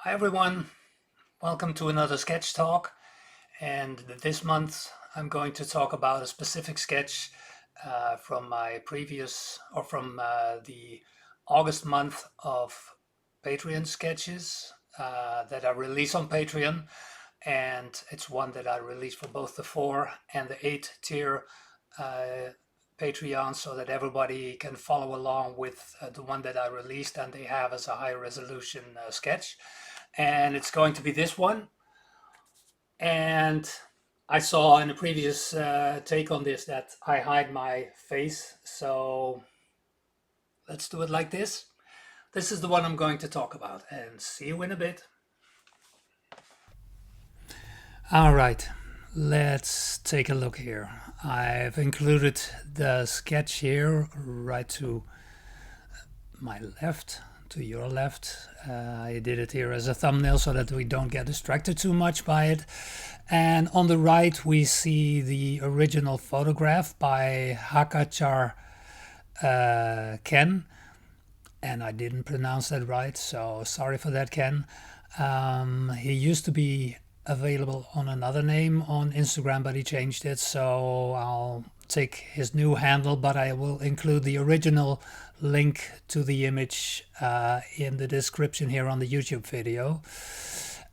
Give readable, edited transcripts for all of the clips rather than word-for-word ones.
Hi everyone, welcome to another sketch talk. And this month I'm going to talk about a specific sketch from my previous or from the August month of Patreon sketches that I release on Patreon. And it's one that I release for both the 4 and the 8 tier Patreon so that everybody can follow along with the one that I released and they have as a high resolution sketch. And it's going to be this one. And I saw in a previous take on this that I hide my face. So let's do it like this. This is the one I'm going to talk about and see you in a bit. All right, let's take a look here. I've included the sketch here right to my left, to your left. I did it here as a thumbnail so that we don't get distracted too much by it. And on the right we see the original photograph by Hakachar Ken. And I didn't pronounce that right, so sorry for that, Ken. He used to be available on another name on Instagram, but he changed it, so I'll take his new handle, but I will include the original link to the image in the description here on the YouTube video.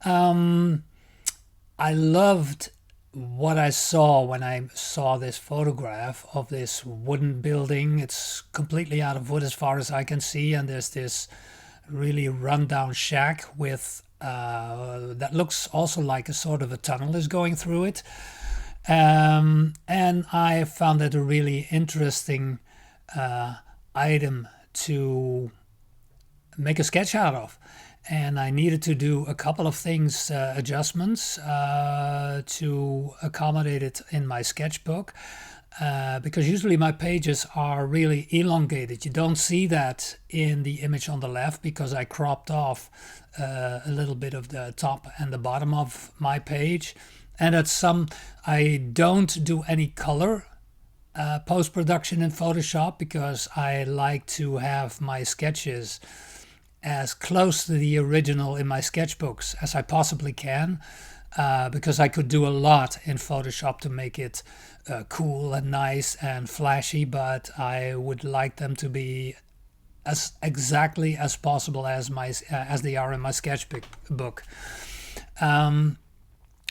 I loved what I saw when I saw this photograph of this wooden building. It's completely out of wood as far as I can see, and there's this really rundown shack with that looks also like a sort of a tunnel is going through it. And I found it a really interesting item to make a sketch out of. And I needed to do a couple of things, adjustments to accommodate it in my sketchbook. Because usually my pages are really elongated. You don't see that in the image on the left because I cropped off a little bit of the top and the bottom of my page. And I don't do any color post-production in Photoshop because I like to have my sketches as close to the original in my sketchbooks as I possibly can. Because I could do a lot in Photoshop to make it cool and nice and flashy, but I would like them to be as exactly as possible as they are in my sketchbook.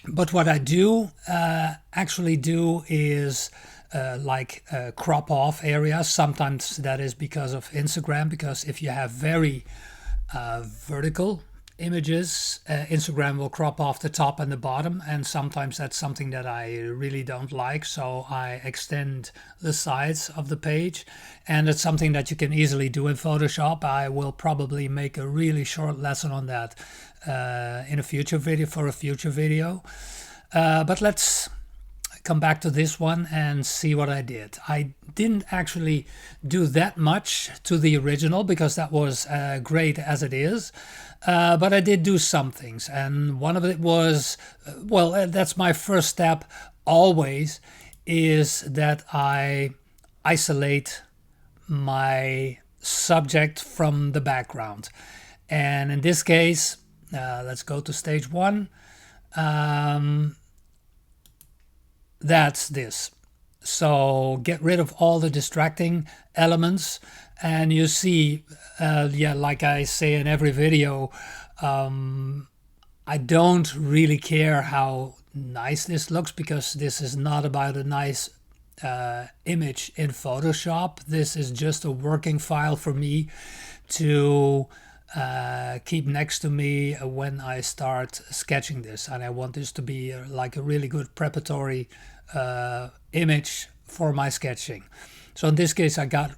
But what I do actually do is crop off areas. Sometimes that is because of Instagram, because if you have very vertical images, Instagram will crop off the top and the bottom, and sometimes that's something that I really don't like, so I extend the sides of the page, and it's something that you can easily do in Photoshop. I will probably make a really short lesson on that in a future video, but let's come back to this one and see what I did. I didn't actually do that much to the original because that was great as it is. But I did do some things, and one of it was, that's my first step always, is that I isolate my subject from the background. And in this case, let's go to stage 1. That's this. So get rid of all the distracting elements, and you see, like I say in every video, I don't really care how nice this looks because this is not about a nice image in Photoshop. This is just a working file for me to keep next to me when I start sketching this, and I want this to be like a really good preparatory image for my sketching. So in this case I got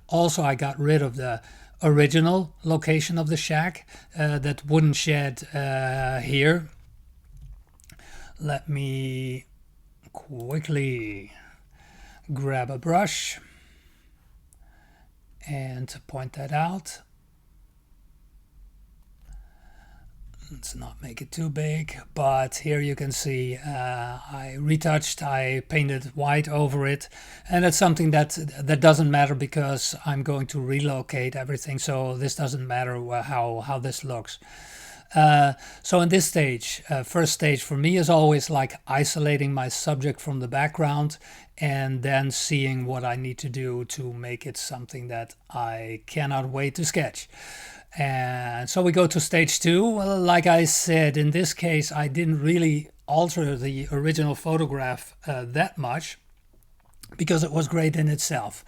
rid of the original location of the shack, that wooden shed here. Let me quickly grab a brush and point that out. Let's not make it too big, but here you can see I retouched, I painted white over it, and that's something that doesn't matter because I'm going to relocate everything, so this doesn't matter how this looks. So in this stage, first stage for me is always like isolating my subject from the background and then seeing what I need to do to make it something that I cannot wait to sketch. And so we go to stage two. Well, like I said, in this case, I didn't really alter the original photograph that much because it was great in itself.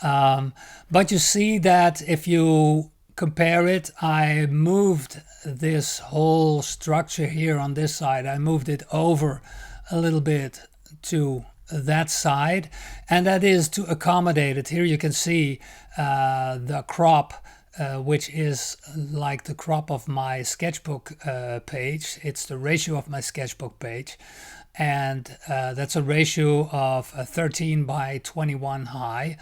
But you see that if you compare it, I moved this whole structure here on this side. I moved it over a little bit to that side, and that is to accommodate it. Here you can see the crop, which is like the crop of my sketchbook page. It's the ratio of my sketchbook page, and that's a ratio of 13 by 21 high.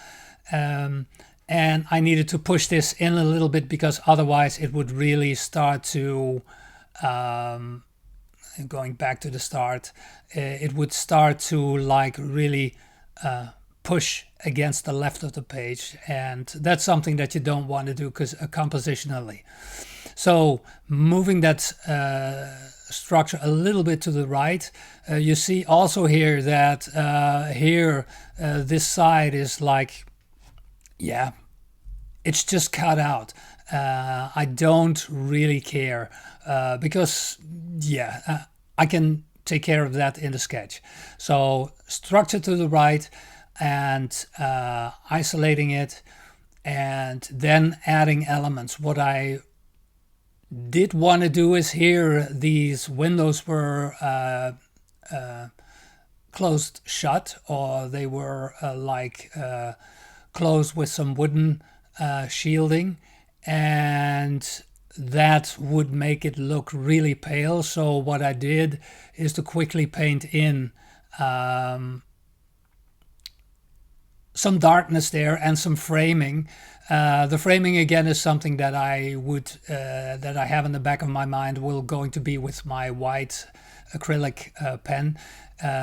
And I needed to push this in a little bit because otherwise it would really start to, going back to the start, it would start to like really push against the left of the page, and that's something that you don't want to do because compositionally. So moving that structure a little bit to the right, you see also here that this side is like, yeah, it's just cut out. I don't really care because, yeah, I can take care of that in the sketch. So structure to the right and isolating it, and then adding elements. What I did want to do is here these windows were closed shut, or they were closed with some wooden shielding, and that would make it look really pale. So what I did is to quickly paint in some darkness there and some framing. The framing again is something that I have in the back of my mind will going to be with my white acrylic pen.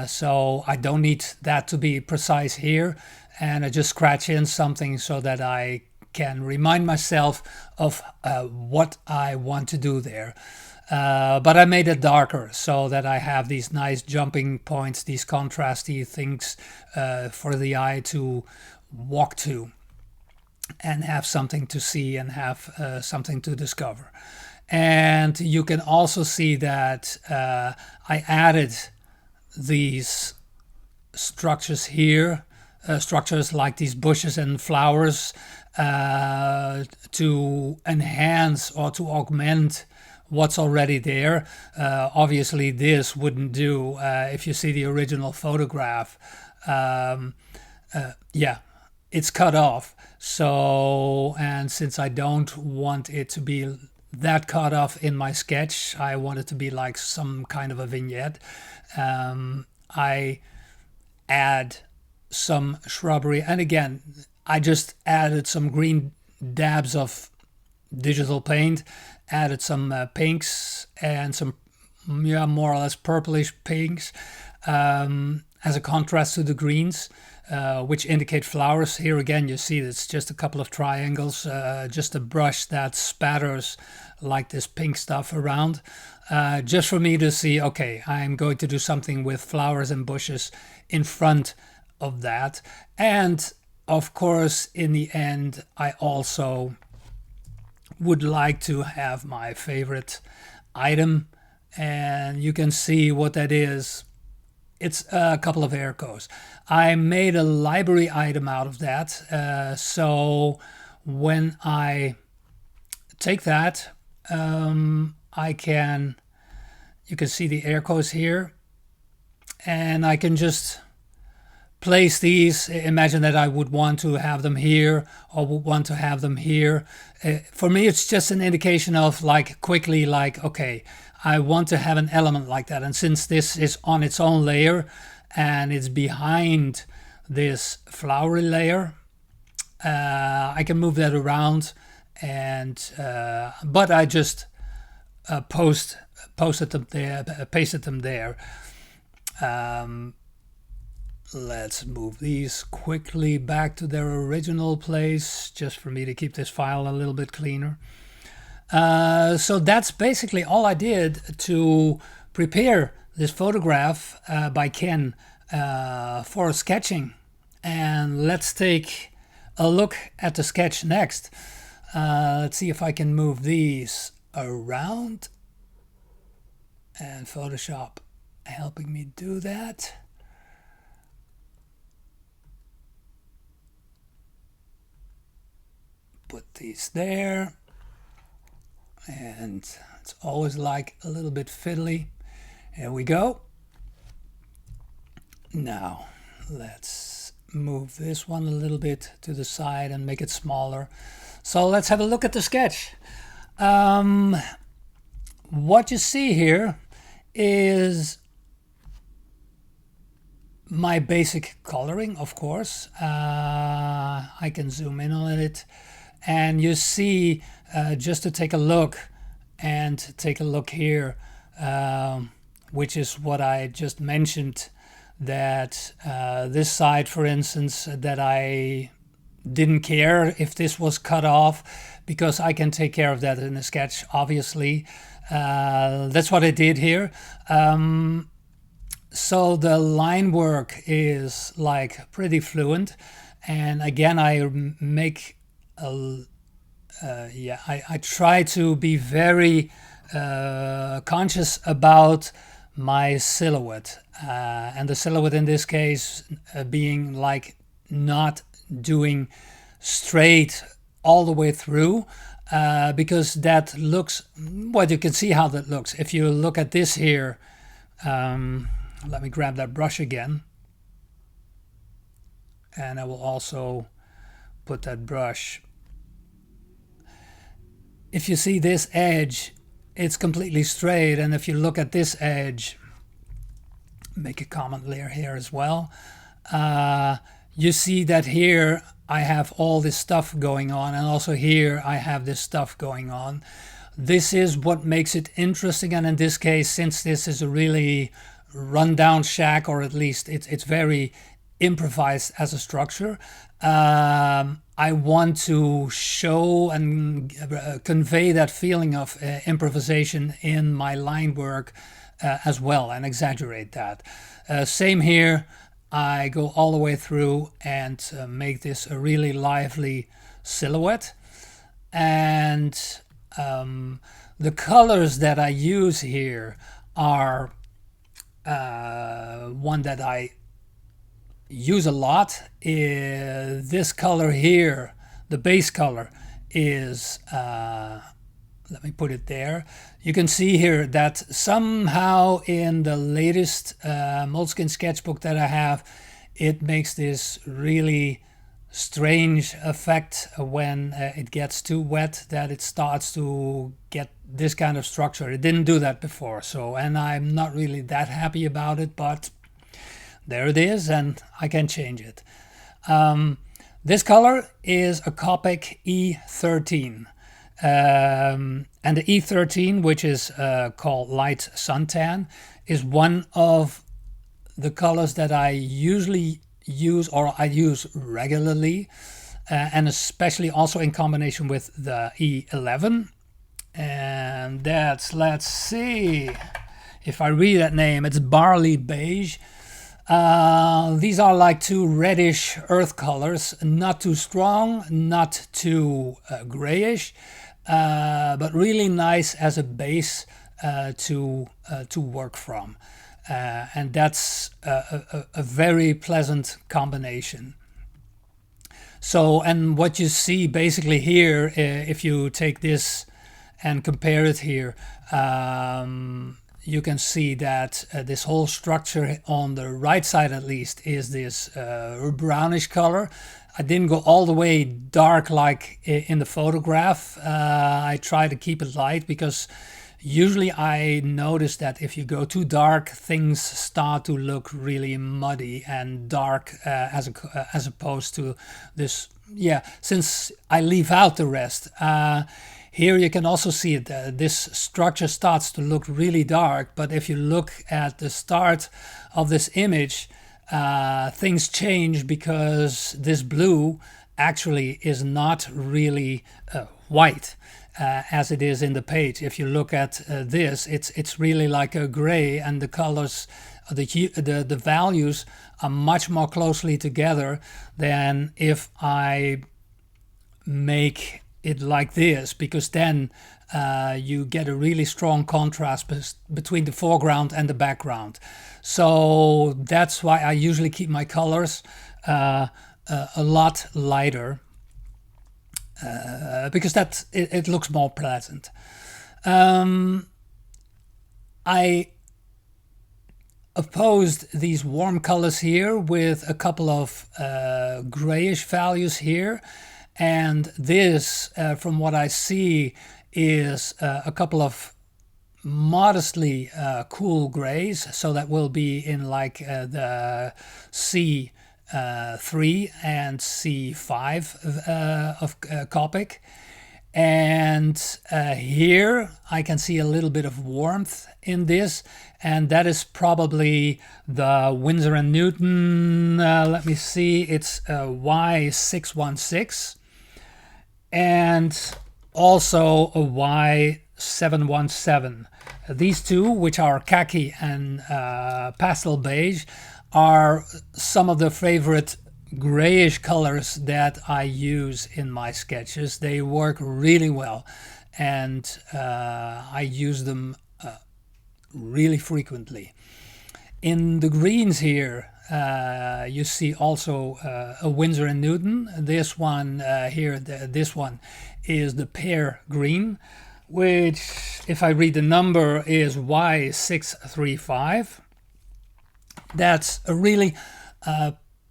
So I don't need that to be precise here, and I just scratch in something so that I can remind myself of what I want to do there. But I made it darker so that I have these nice jumping points, these contrasty things for the eye to walk to and have something to see and have something to discover. And you can also see that I added these structures here, structures like these bushes and flowers to enhance or to augment what's already there. Obviously this wouldn't do if you see the original photograph. Yeah, it's cut off. So, and since I don't want it to be that cut off in my sketch, I want it to be like some kind of a vignette. I add some shrubbery, and again I just added some green dabs of digital paint, added some pinks and some more or less purplish pinks as a contrast to the greens, which indicate flowers. Here again you see it's just a couple of triangles, just a brush that spatters like this pink stuff around, just for me to see, okay, I'm going to do something with flowers and bushes in front of that. And of course in the end I also would like to have my favorite item, and you can see what that is. It's a couple of aircos. I made a library item out of that, so when I take that, you can see the aircos here, and I can just place these. Imagine that I would want to have them here or would want to have them here. For me it's just an indication of like quickly, like, okay, I want to have an element like that, and since this is on its own layer and it's behind this flowery layer, I can move that around, and but I just pasted them there. Let's move these quickly back to their original place, just for me to keep this file a little bit cleaner. So that's basically all I did to prepare this photograph by Ken for sketching. And let's take a look at the sketch next. Let's see if I can move these around, and Photoshop helping me do that. Put these there, and it's always like a little bit fiddly. Here we go. Now let's move this one a little bit to the side and make it smaller. So let's have a look at the sketch. What you see here is my basic coloring, of course. I can zoom in on it, and you see, just to take a look here, which is what I just mentioned, that this side, for instance, that I didn't care if this was cut off, because I can take care of that in a sketch, obviously. That's what I did here. So the line work is like pretty fluent, and again I make a I try to be very conscious about my silhouette, and the silhouette in this case being like not doing straight all the way through, because that looks, well, you can see how that looks. If you look at this here, let me grab that brush again, and I will also put that brush. If you see this edge, it's completely straight, and if you look at this edge, make a comment layer here as well, you see that here I have all this stuff going on, and also here I have this stuff going on. This is what makes it interesting, and in this case, since this is a really rundown shack, or at least it's very improvised as a structure, I want to show and convey that feeling of improvisation in my line work as well, and exaggerate that. Same here, I go all the way through and make this a really lively silhouette. And the colors that I use here are one that I use a lot. This color here, the base color, is let me put it there. You can see here that somehow in the latest Moleskine sketchbook that I have, it makes this really strange effect when it gets too wet, that it starts to get this kind of structure. It didn't do that before, so, and I'm not really that happy about it, but there it is, and I can change it. This color is a Copic E13, and the E13, which is called light suntan, is one of the colors that I usually use, or I use regularly, and especially also in combination with the E11. And that's, let's see if I read that name, it's barley beige. These are like two reddish earth colors, not too strong, not too grayish, but really nice as a base to work from. And that's a very pleasant combination. So, and what you see basically here, if you take this and compare it here, you can see that this whole structure on the right side at least is this brownish color. I didn't go all the way dark like in the photograph. I try to keep it light, because usually I notice that if you go too dark, things start to look really muddy and dark, as opposed to this, yeah, since I leave out the rest. Here you can also see it, this structure starts to look really dark, but if you look at the start of this image, things change, because this blue actually is not really white. as it is in the page. If you look at this, it's really like a gray, and the colors, the values are much more closely together than if I make it like this, because then you get a really strong contrast between the foreground and the background. So that's why I usually keep my colors a lot lighter, because it looks more pleasant. I opposed these warm colors here with a couple of grayish values here, and this, from what I see, is a couple of modestly cool grays. So that will be in like the C3 and C5 of Copic. And here I can see a little bit of warmth in this, and that is probably the Winsor Newton, let me see, it's Y616, and also a Y717. These two, which are khaki and pastel beige, are some of the favorite grayish colors that I use in my sketches. They work really well, and I use them really frequently. In the greens here, you see also a Winsor Newton. This one here, this one is the pear green, which, if I read the number, is Y635. That's a really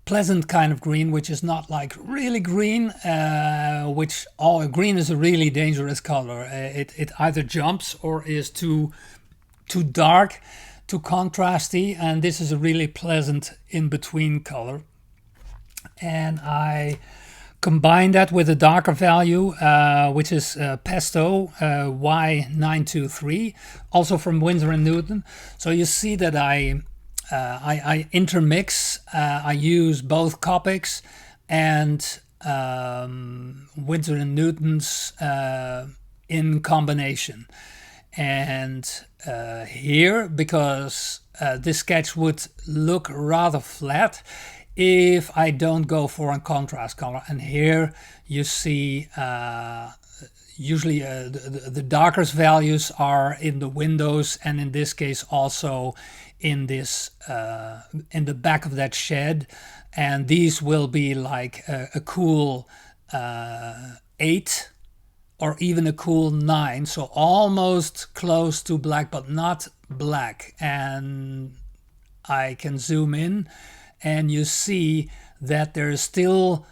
pleasant kind of green, which is not like really green, green is a really dangerous color. It either jumps or is too dark, too contrasty, and this is a really pleasant in-between color. And I combine that with a darker value, which is Pesto, Y923, also from Winsor Newton. So you see that I intermix. I use both Copics and Winsor Newtons in combination. And here, because this sketch would look rather flat if I don't go for a contrast color. And here you see usually the darkest values are in the windows, and in this case also in this in the back of that shed, and these will be like a cool 8 or even a cool 9, so almost close to black but not black. And I can zoom in and you see that there's still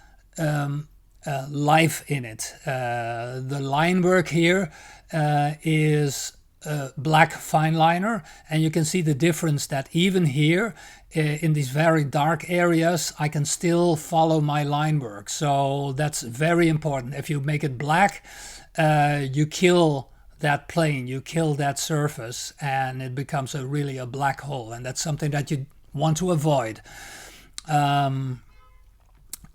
life in it. The line work here is black fine liner, and you can see the difference that even here in these very dark areas I can still follow my line work. So that's very important. If you make it black, you kill that plane, you kill that surface, and it becomes really a black hole, and that's something that you want to avoid. And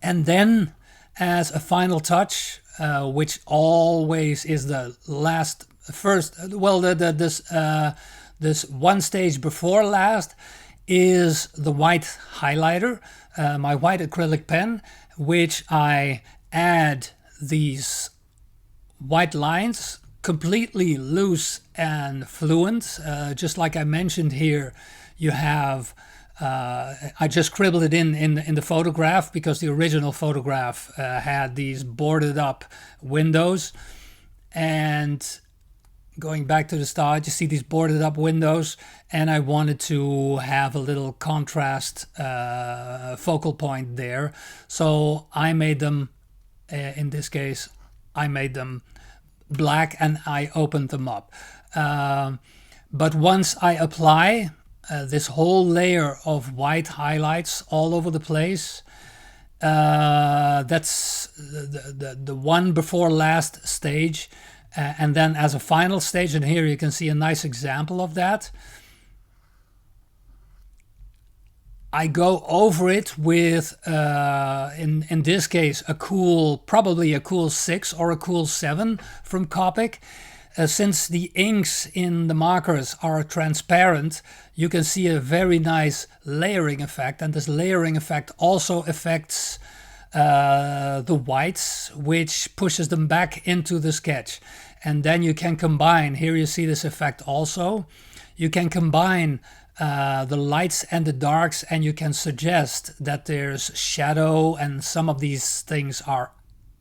then, as a final touch, which always is the this one stage before last, is the white highlighter, my white acrylic pen, which I add these white lines completely loose and fluent. Just like I mentioned here, you have I just scribbled it in the photograph, because the original photograph had these boarded up windows. And going back to the start, you see these boarded up windows, and I wanted to have a little contrast focal point there. So I made them, in this case, I made them black and I opened them up. But once I apply this whole layer of white highlights all over the place, that's the one before last stage. And then as a final stage, and here you can see a nice example of that. I go over it with, in this case, probably a cool 6 or a cool 7 from Copic. Since the inks in the markers are transparent, you can see a very nice layering effect, and this layering effect also affects the whites, which pushes them back into the sketch. And then you can combine, here you see this effect also, you can combine the lights and the darks, and you can suggest that there's shadow, and some of these things are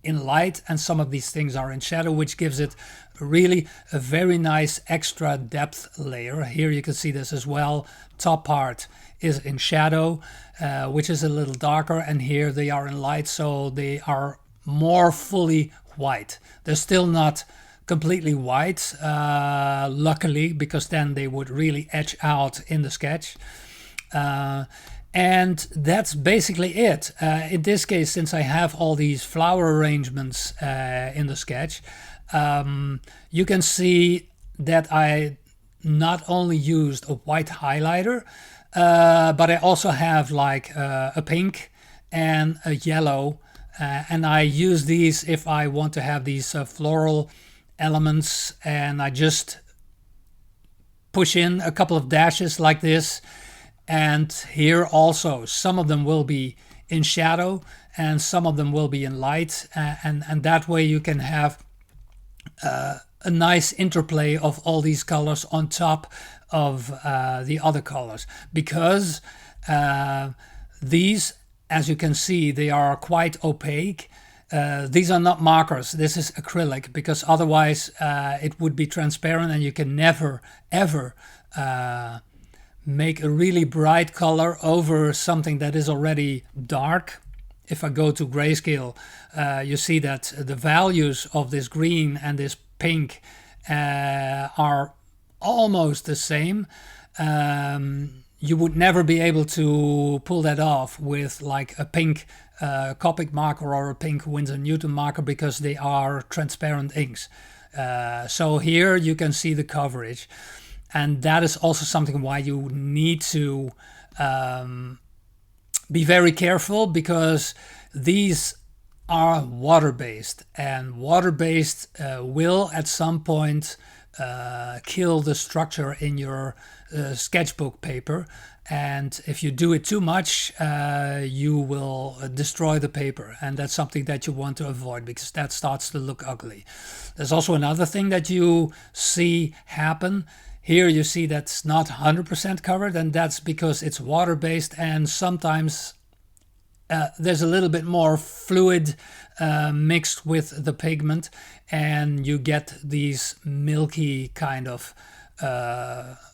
in light and some of these things are in shadow, which gives it really a very nice extra depth layer. Here you can see this as well. Top part is in shadow, which is a little darker, and here they are in light, so they are more fully white. They're still not completely white, luckily, because then they would really etch out in the sketch. And that's basically it. In this case, since I have all these flower arrangements in the sketch, you can see that I not only used a white highlighter, but I also have like a pink and a yellow, and I use these if I want to have these floral elements, and I just push in a couple of dashes like this. And here also some of them will be in shadow and some of them will be in light, and that way you can have a nice interplay of all these colors on top of the other colors, because these, as you can see, they are quite opaque. These are not markers, this is acrylic, because otherwise it would be transparent and you can never ever make a really bright color over something that is already dark. If I go to grayscale, you see that the values of this green and this pink are almost the same. You would never be able to pull that off with like a pink Copic marker or a pink Winsor Newton marker, because they are transparent inks. So here you can see the coverage, and that is also something why you need to be very careful, because these are water-based, and water-based will at some point kill the structure in your sketchbook paper, and if you do it too much you will destroy the paper, and that's something that you want to avoid, because that starts to look ugly. There's also another thing that you see happen. Here you see that's not 100% covered, and that's because it's water-based, and sometimes there's a little bit more fluid mixed with the pigment, and you get these milky kind of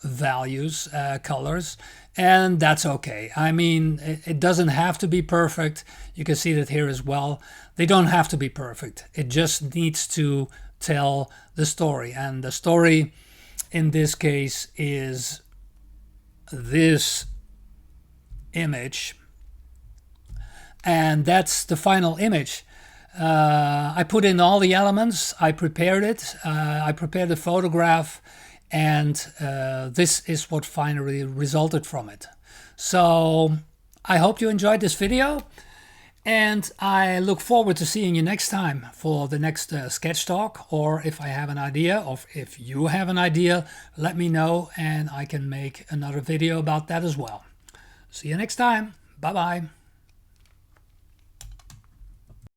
values, colors, and that's okay. I mean, it doesn't have to be perfect. You can see that here as well. They don't have to be perfect. It just needs to tell the story, and the story in this case is this image, and that's the final image. I put in all the elements, I prepared it, I prepared the photograph, and this is what finally resulted from it. So I hope you enjoyed this video, and I look forward to seeing you next time for the next sketch talk, or if I have an idea, or if you have an idea, let me know and I can make another video about that as well. See you next time. Bye bye.